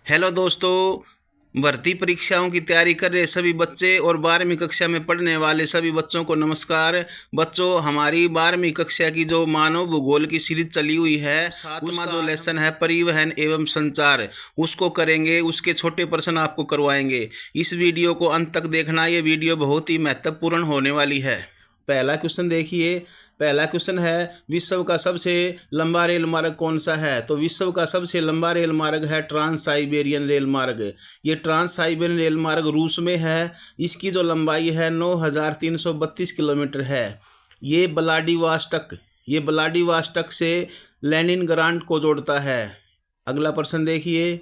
Hello दोस्तों, भर्ती परीक्षाओं की तैयारी कर रहे सभी बच्चे और 12वीं कक्षा में पढ़ने वाले सभी बच्चों को नमस्कार। बच्चों, हमारी 12वीं कक्षा की जो मानव भूगोल की सीरीज चली हुई है, सातवां जो लेसन है परिवहन एवं संचार, उसको करेंगे। उसके छोटे प्रश्न आपको करवाएंगे। इस वीडियो को अंत तक देखना। ये वीडियो बहुत ही महत्वपूर्ण होने वाली है। पहला क्वेश्चन देखिए। पहला क्वेश्चन है, विश्व का सबसे लंबा रेल मार्ग कौन सा है? तो विश्व का सबसे लंबा रेल मार्ग है ट्रांस साइबेरियन रेल मार्ग। ये ट्रांस साइबेरियन रेल मार्ग रूस में है। इसकी जो लंबाई है 9,332 किलोमीटर है। ये व्लादिवोस्टॉक से लेनिनग्राड को जोड़ता है। अगला प्रश्न देखिए।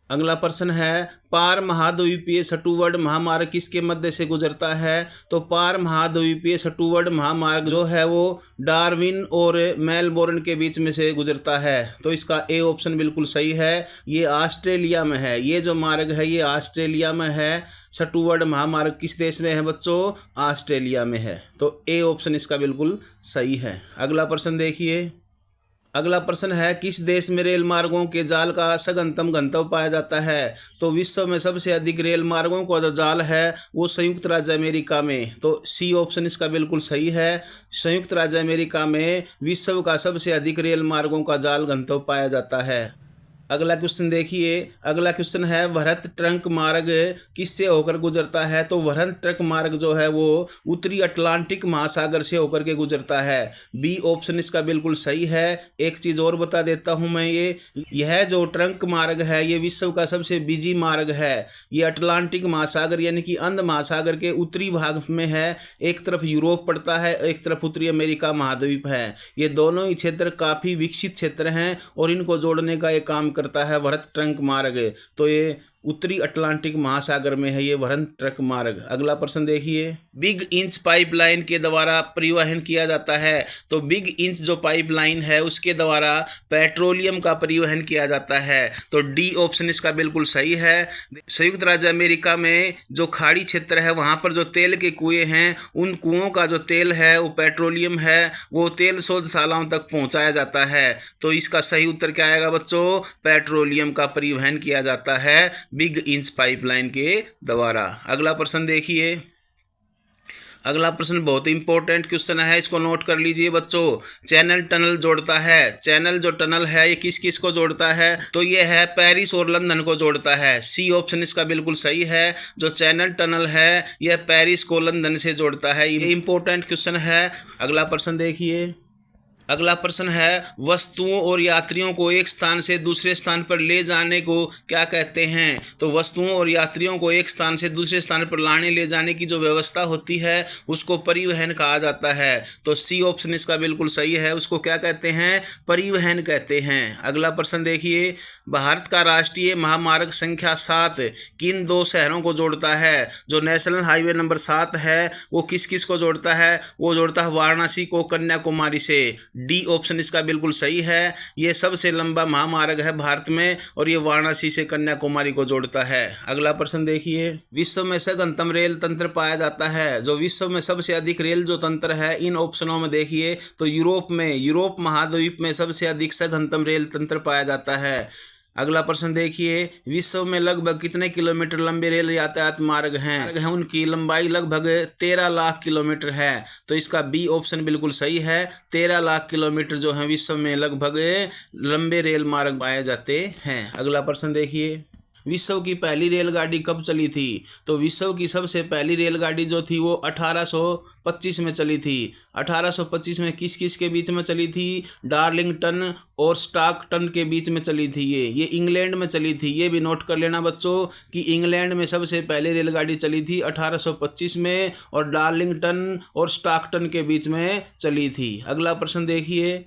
अगला प्रश्न है, पार महाद्वीपीय सटुवर्ड महामार्ग किसके मध्य से गुजरता है? तो पार महाद्वीपीय सटुवर्ड महामार्ग जो है वो डार्विन और मेलबोर्न के बीच में से गुजरता है। तो इसका ए ऑप्शन बिल्कुल सही है। ये ऑस्ट्रेलिया में है। ये जो मार्ग है ये ऑस्ट्रेलिया में है। सटुवर्ड महामार्ग किस देश में है बच्चों? ऑस्ट्रेलिया में है। तो ए ऑप्शन इसका बिल्कुल सही है। अगला प्रश्न देखिए। अगला प्रश्न है, किस देश में रेल मार्गों के जाल का सघनतम घनत्व पाया जाता है? तो विश्व में सबसे अधिक रेल मार्गों का जो जाल है वो संयुक्त राज्य अमेरिका में। तो सी ऑप्शन इसका बिल्कुल सही है। संयुक्त राज्य अमेरिका में विश्व का सबसे अधिक रेल मार्गों का जाल घनत्व पाया जाता है। अगला क्वेश्चन देखिए। अगला क्वेश्चन है, वृहत ट्रंक मार्ग किससे होकर गुजरता है? तो वृहत ट्रंक मार्ग जो है वो उत्तरी अटलांटिक महासागर से होकर के गुजरता है। बी ऑप्शन इसका बिल्कुल सही है। एक चीज़ और बता देता हूँ मैं, यह जो ट्रंक मार्ग है ये विश्व का सबसे बिजी मार्ग है। ये अटलांटिक महासागर यानी कि अंध महासागर के उत्तरी भाग में है। एक तरफ यूरोप पड़ता है, एक तरफ उत्तरी अमेरिका महाद्वीप है। ये दोनों ही क्षेत्र काफ़ी विकसित क्षेत्र हैं और इनको जोड़ने का ये काम करता है वृहत ट्रंक मार्ग। तो ये उत्तरी अटलांटिक महासागर में है ये वृहत ट्रंक मार्ग। अगला प्रश्न देखिए। बिग इंच पाइपलाइन के द्वारा परिवहन किया जाता है। तो बिग इंच जो पाइपलाइन है उसके द्वारा पेट्रोलियम का परिवहन किया जाता है। तो डी ऑप्शन इसका बिल्कुल सही है। संयुक्त राज्य अमेरिका में जो खाड़ी क्षेत्र है वहाँ पर जो तेल के कुएं हैं, उन कुओं का जो तेल है वो पेट्रोलियम है, वो तेल शोधशालाओं तक पहुँचाया जाता है। तो इसका सही उत्तर क्या आएगा बच्चों? पेट्रोलियम का परिवहन किया जाता है बिग इंच पाइपलाइन के द्वारा। अगला प्रश्न देखिए। अगला प्रश्न बहुत इंपॉर्टेंट क्वेश्चन है, इसको नोट कर लीजिए बच्चों। चैनल टनल जोड़ता है। चैनल जो टनल है ये किस किस को जोड़ता है? तो ये है पेरिस और लंदन को जोड़ता है। सी ऑप्शन इसका बिल्कुल सही है। जो चैनल टनल है यह पेरिस को लंदन से जोड़ता है। ये इंपॉर्टेंट क्वेश्चन है। अगला प्रश्न देखिए। अगला प्रश्न है, वस्तुओं और यात्रियों को एक स्थान से दूसरे स्थान पर ले जाने को क्या कहते हैं? तो वस्तुओं और यात्रियों को एक स्थान से दूसरे स्थान पर लाने ले जाने की जो व्यवस्था होती है उसको परिवहन कहा जाता है। तो सी ऑप्शन इसका बिल्कुल सही है। उसको क्या कहते हैं? परिवहन कहते हैं। अगला प्रश्न देखिए। भारत का राष्ट्रीय महामार्ग संख्या 7 किन दो शहरों को जोड़ता है? जो नेशनल हाईवे नंबर 7 है वो किस किस को जोड़ता है? वो जोड़ता है वाराणसी को कन्याकुमारी से। डी ऑप्शन इसका बिल्कुल सही है। ये सबसे लंबा महामार्ग है भारत में और ये वाराणसी से कन्याकुमारी को जोड़ता है। अगला प्रश्न देखिए। विश्व में सघनतम रेल तंत्र पाया जाता है। जो विश्व में सबसे अधिक रेल जो तंत्र है इन ऑप्शनों में देखिए तो यूरोप महाद्वीप में सबसे अधिक सघनतम रेल तंत्र पाया जाता है। अगला प्रश्न देखिए। विश्व में लगभग कितने किलोमीटर लंबे रेल यातायात मार्ग हैं? उनकी लंबाई लगभग 13 लाख किलोमीटर है। तो इसका बी ऑप्शन बिल्कुल सही है। 13 लाख किलोमीटर जो है विश्व में लगभग लंबे रेल मार्ग पाए जाते हैं। अगला प्रश्न देखिए। विश्व की पहली रेलगाड़ी कब चली थी? तो विश्व की सबसे पहली रेलगाड़ी जो थी वो 1825 में चली थी। 1825 में किस किस के बीच में चली थी? डार्लिंगटन और स्टॉकटन के बीच में चली थी। ये इंग्लैंड में चली थी। ये भी नोट कर लेना बच्चों कि इंग्लैंड में सबसे पहले रेलगाड़ी चली थी 1825 में और डार्लिंगटन और स्टॉकटन के बीच में चली थी। अगला प्रश्न देखिए।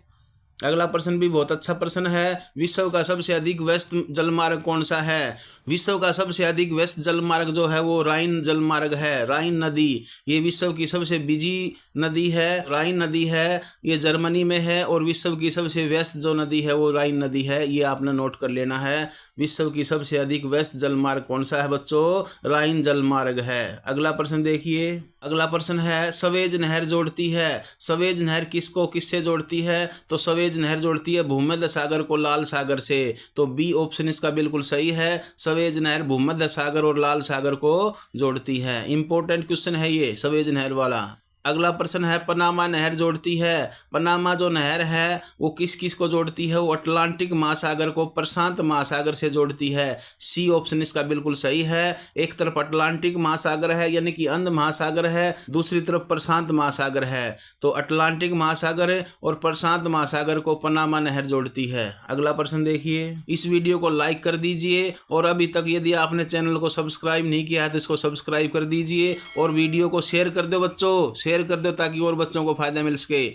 अगला प्रश्न भी बहुत अच्छा प्रश्न है। विश्व का सबसे अधिक व्यस्त जलमार्ग कौन सा है? विश्व का सबसे अधिक व्यस्त जलमार्ग जो है वो राइन जलमार्ग है। राइन नदी ये विश्व की सबसे बिजी नदी है राइन नदी है, ये जर्मनी में है और विश्व की सबसे व्यस्त जो नदी है वो राइन नदी है, ये आपने नोट कर लेना है। विश्व की सबसे अधिक व्यस्त जलमार्ग कौन सा है बच्चों? राइन जलमार्ग है। अगला प्रश्न देखिए, अगला प्रश्न है सवेज नहर जोड़ती है। सवेज नहर किसको किससे जोड़ती है? तो सवेज नहर जोड़ती है भूमध्य सागर को लाल सागर से। तो बी ऑप्शन इसका बिल्कुल सही है। सवेज नहर भूमध्य सागर और लाल सागर को जोड़ती है। इंपॉर्टेंट क्वेश्चन है ये सवेज नहर वाला। अगला प्रश्न है पनामा नहर जोड़ती है। पनामा जो नहर है वो किस किस को जोड़ती है? वो अटलांटिक महासागर को प्रशांत महासागर से जोड़ती है। सी ऑप्शन इसका बिल्कुल सही है। एक तरफ अटलांटिक महासागर है यानी कि अंध महासागर है, दूसरी तरफ प्रशांत महासागर है। तो अटलांटिक महासागर और प्रशांत महासागर को पनामा नहर जोड़ती है। अगला प्रश्न देखिए, इस वीडियो को लाइक कर दीजिए और अभी तक यदि आपने चैनल को सब्सक्राइब नहीं किया है तो इसको सब्सक्राइब कर दीजिए और वीडियो को शेयर कर दो बच्चों, शेयर कर दो ताकि और बच्चों को फायदा मिल सके।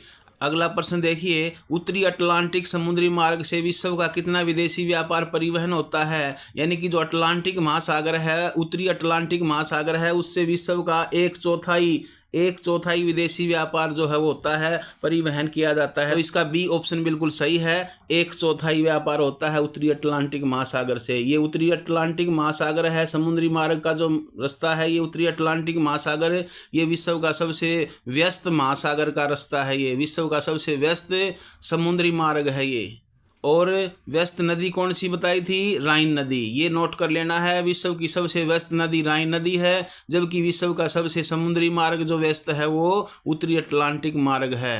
अगला प्रश्न देखिए, उत्तरी अटलांटिक समुद्री मार्ग से विश्व का कितना विदेशी व्यापार परिवहन होता है? यानी कि जो अटलांटिक महासागर है, उत्तरी अटलांटिक महासागर है, उससे विश्व का एक चौथाई विदेशी व्यापार जो है वो होता है, परिवहन किया जाता है। तो इसका बी ऑप्शन बिल्कुल सही है। एक चौथाई व्यापार होता है उत्तरी अटलांटिक महासागर से। ये उत्तरी अटलांटिक महासागर है, समुद्री मार्ग का जो रास्ता है ये उत्तरी अटलांटिक महासागर, ये विश्व का सबसे व्यस्त महासागर का रास्ता है। ये विश्व का सबसे व्यस्त समुद्री मार्ग है ये। और व्यस्त नदी कौन सी बताई थी? राइन नदी। ये नोट कर लेना है, विश्व की सबसे व्यस्त नदी राइन नदी है, जबकि विश्व का सबसे समुद्री मार्ग जो व्यस्त है वो उत्तरी अटलांटिक मार्ग है।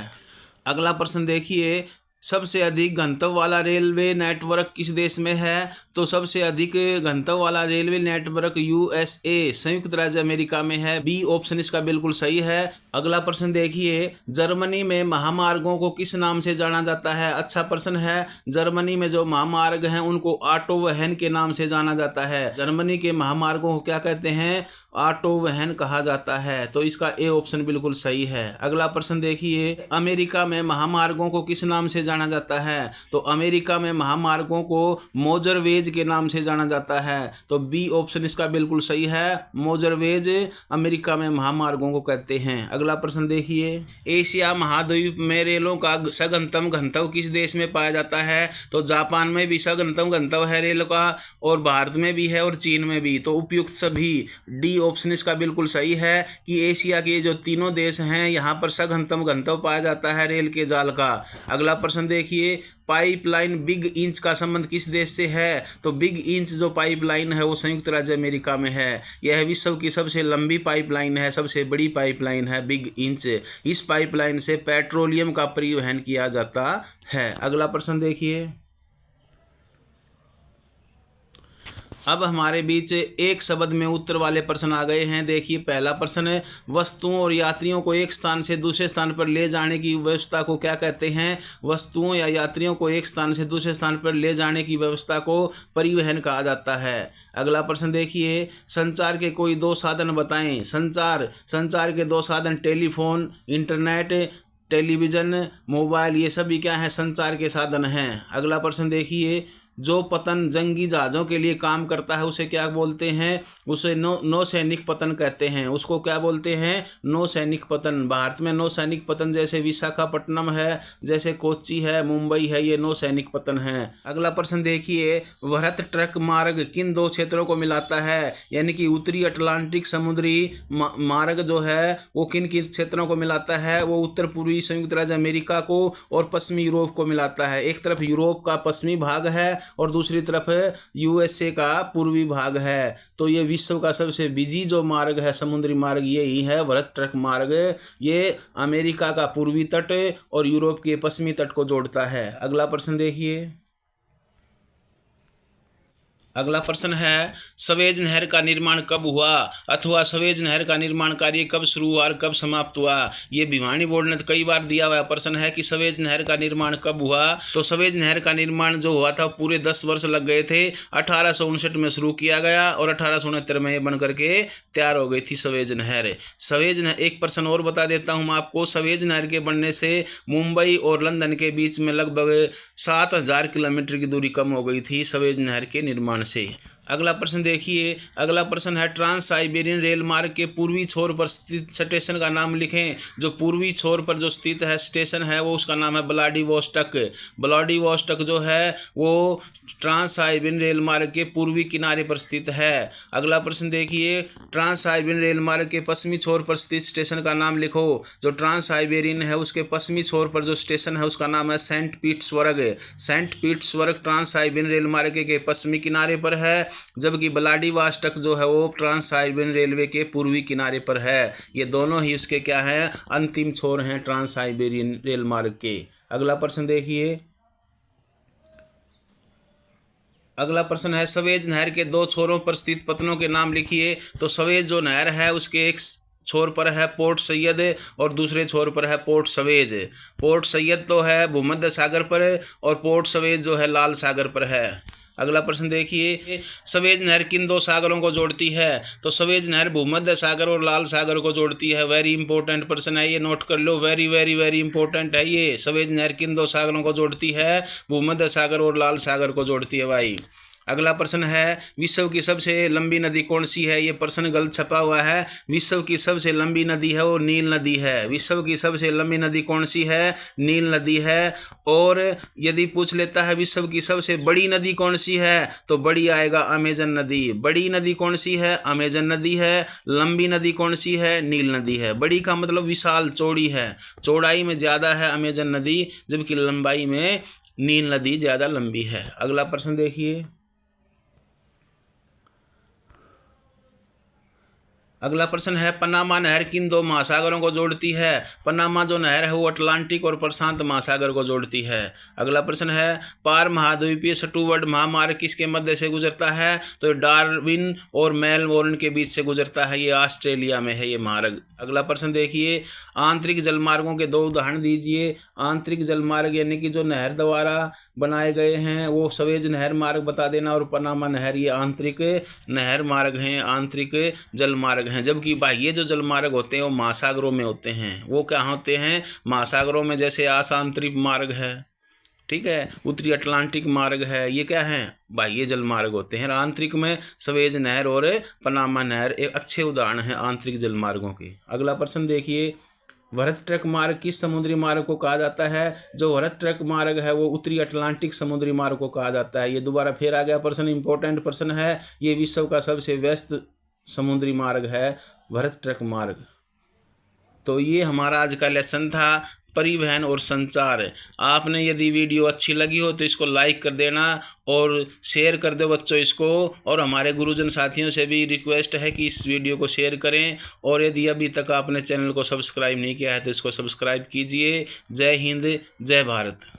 अगला प्रश्न देखिए, सबसे अधिक घनत्व वाला रेलवे नेटवर्क किस देश में है? तो सबसे अधिक घनत्व वाला रेलवे नेटवर्क यूएसए संयुक्त राज्य अमेरिका में है। बी ऑप्शन इसका बिल्कुल सही है। अगला प्रश्न देखिए, जर्मनी में महामार्गों को किस नाम से जाना जाता है? अच्छा प्रश्न है। जर्मनी में जो महामार्ग हैं उनको ऑटोवहन के नाम से जाना जाता है। जर्मनी के महामार्गों को क्या कहते हैं? ऑटोवहन कहा जाता है। तो इसका ए ऑप्शन बिल्कुल सही है। अगला प्रश्न देखिए, अमेरिका में महामार्गों को किस नाम से जाना जाता है? तो अमेरिका में महामार्गों को मोटरवेज के नाम से जाना जाता है। तो बी ऑप्शन इसका बिल्कुल सही है। मोटरवेज अमेरिका में महामार्गों को कहते हैं। अगला प्रश्न देखिए, एशिया महाद्वीप में रेलों का सघनतम घनत्व किस देश में पाया जाता है? तो जापान में भी सघनतम घनत्व है रेल का, और भारत में भी है और चीन में भी। तो उपयुक्त सभी, डी ऑप्शन इसका बिल्कुल सही है कि एशिया के जो तीनों देश हैं यहाँ पर सघनतम घनत्व पाया जाता है रेल के जाल का। अगला प्रश्न देखिए, पाइपलाइन बिग इंच का संबंध किस देश से है? तो बिग इंच जो पाइपलाइन है वो संयुक्त राज्य अमेरिका में है। यह विश्व की सबसे लंबी पाइपलाइन है, सबसे बड़ी पाइपलाइन है बिग इंच। इस पाइपलाइन से पेट्रोलियम का परिवहन किया जाता है। अगला प्रश्न देखिए, अब हमारे बीच एक शब्द में उत्तर वाले प्रश्न आ गए हैं। देखिए, पहला प्रश्न है, वस्तुओं और यात्रियों को एक स्थान से दूसरे स्थान पर ले जाने की व्यवस्था को क्या कहते हैं? वस्तुओं या यात्रियों को एक स्थान से दूसरे स्थान पर ले जाने की व्यवस्था को परिवहन कहा जाता है। अगला प्रश्न देखिए, संचार के कोई दो साधन बताएं। संचार के दो साधन टेलीफोन, इंटरनेट, टेलीविज़न, मोबाइल, ये सभी क्या हैं? संचार के साधन हैं। अगला प्रश्न देखिए, जो पतन जंगी जहाज़ों के लिए काम करता है उसे क्या बोलते हैं? उसे नौसैनिक पतन कहते हैं। उसको क्या बोलते हैं? नौसैनिक पतन। भारत में नौसैनिक पतन जैसे विशाखापट्टनम है, जैसे कोच्चि है, मुंबई है, ये नौसैनिक पतन है। अगला प्रश्न देखिए, वृहत ट्रक मार्ग किन दो क्षेत्रों को मिलाता है? यानी कि उत्तरी अटलांटिक समुद्री मार्ग जो है वो किन किन क्षेत्रों को मिलाता है? वो उत्तर पूर्वी संयुक्त राज्य अमेरिका को और पश्चिमी यूरोप को मिलाता है। एक तरफ यूरोप का पश्चिमी भाग है और दूसरी तरफ यूएसए का पूर्वी भाग है। तो ये विश्व का सबसे बिजी जो मार्ग है, समुद्री मार्ग, ये ही है वृहत ट्रक मार्ग। ये अमेरिका का पूर्वी तट और यूरोप के पश्चिमी तट को जोड़ता है। अगला प्रश्न देखिए, अगला प्रश्न है, सवेज नहर का निर्माण कब हुआ? अथवा सवेज नहर का निर्माण कार्य कब शुरू हुआ और कब समाप्त हुआ? ये भिवानी बोर्ड ने कई बार दिया हुआ प्रश्न है कि सवेज नहर का निर्माण कब हुआ। तो सवेज नहर का निर्माण जो हुआ था पूरे 10 वर्ष लग गए थे। 1859 में शुरू किया गया और 1869 में ये बन करके तैयार हो गई थी सवेज नहर। सवेज नहर, एक प्रश्न और बता देता हूँ आपको, सवेज नहर के बनने से मुंबई और लंदन के बीच में लगभग 7000 किलोमीटर की दूरी कम हो गई थी सवेज नहर के निर्माण से। अगला प्रश्न देखिए, अगला प्रश्न है ट्रांस साइबेरियन रेल मार्ग के पूर्वी छोर पर स्थित स्टेशन का नाम लिखें। जो पूर्वी छोर पर जो स्थित है स्टेशन है वो उसका नाम है व्लादिवोस्टोक। व्लादिवोस्टोक जो है वो ट्रांस साइबेरियन रेल मार्ग के पूर्वी किनारे पर स्थित है। अगला प्रश्न देखिए, ट्रांस साइबेरियन रेल मार्ग के पश्चिमी छोर पर स्थित स्टेशन का नाम लिखो। जो ट्रांस साइबेरियन है उसके पश्चिमी छोर पर जो स्टेशन है उसका नाम है Saint Petersburg. Saint Petersburg trans Siberian rail मार्ग के पश्चिमी किनारे पर है, जबकि व्लादिवोस्टोक जो है वो ट्रांस साइबेरियन रेलवे के पूर्वी किनारे पर है। ये दोनों ही उसके क्या हैं, अंतिम छोर हैं ट्रांस साइबेरियन रेल मार्ग के। अगला प्रश्न देखिए, अगला प्रश्न है सवेज नहर के दो छोरों पर स्थित पत्तनों के नाम लिखिए। तो सवेज जो नहर है उसके एक छोर पर है पोर्ट सैयद और दूसरे छोर पर है पोर्ट सवेज। पोर्ट सैयद तो है भूमध्य सागर पर और पोर्ट सवेज जो है लाल सागर पर है। अगला प्रश्न देखिए, सवेज नहर किन दो सागरों को जोड़ती है। तो सवेज नहर भूमध्य सागर और लाल सागर को जोड़ती है। वेरी इंपॉर्टेंट प्रश्न है, ये नोट कर लो, वेरी वेरी वेरी इंपॉर्टेंट है ये। सवेज नहर किन दो सागरों को जोड़ती है, भूमध्य सागर और लाल सागर को जोड़ती है भाई। अगला प्रश्न है विश्व की सबसे लंबी नदी कौन सी है। ये प्रश्न गलत छपा हुआ है। विश्व की सबसे लंबी नदी है वो नील नदी है। विश्व की सबसे लंबी नदी कौन सी है, नील नदी है। और यदि पूछ लेता है विश्व की सबसे बड़ी नदी कौन सी है, तो बड़ी आएगा अमेजन नदी। बड़ी नदी कौन सी है, अमेजन नदी है। लंबी नदी कौन सी है, नील नदी है। बड़ी का मतलब विशाल चौड़ी है, चौड़ाई में ज़्यादा है अमेजन नदी, जबकि लंबाई में नील नदी ज़्यादा लंबी है। अगला प्रश्न देखिए, अगला प्रश्न है पनामा नहर किन दो महासागरों को जोड़ती है। पनामा जो नहर है वो अटलांटिक और प्रशांत महासागर को जोड़ती है। अगला प्रश्न है पार महाद्वीपीय स्टूवर्ट महामार्ग किसके मध्य से गुजरता है। तो डार्विन और मेलबोर्न के बीच से गुजरता है, ये ऑस्ट्रेलिया में है ये मार्ग। अगला प्रश्न देखिए, आंतरिक जलमार्गों के दो उदाहरण दीजिए। आंतरिक जलमार्ग यानी कि जो नहर द्वारा बनाए गए हैं वो सवेज नहर मार्ग बता देना, और पनामा नहर ये आंतरिक नहर मार्ग हैं, आंतरिक जलमार्ग हैं। जबकि बाह्य जो जलमार्ग होते हैं वो महासागरों में होते हैं। वो क्या होते हैं, महासागरों में, जैसे आशांतरिक मार्ग है, ठीक है, उत्तरी अटलांटिक मार्ग है, ये क्या है, बाह्य जलमार्ग होते हैं। आंतरिक में सवेज नहर और पनामा नहर एक अच्छे उदाहरण हैं आंतरिक जलमार्गों के। अगला प्रश्न देखिए, वृहद ट्रक मार्ग किस समुद्री मार्ग को कहा जाता है। जो वृहद ट्रक मार्ग है वो उत्तरी अटलांटिक समुद्री मार्ग को कहा जाता है। ये दोबारा फिर आ गया प्रश्न, इंपॉर्टेंट प्रश्न है। ये विश्व का सबसे व्यस्त समुद्री मार्ग है वृहद ट्रक मार्ग। तो ये हमारा आज का लेसन था, परिवहन और संचार। आपने यदि वीडियो अच्छी लगी हो तो इसको लाइक कर देना और शेयर कर दो बच्चों इसको। और हमारे गुरुजन साथियों से भी रिक्वेस्ट है कि इस वीडियो को शेयर करें। और यदि अभी तक आपने चैनल को सब्सक्राइब नहीं किया है तो इसको सब्सक्राइब कीजिए। जय हिंद, जय भारत।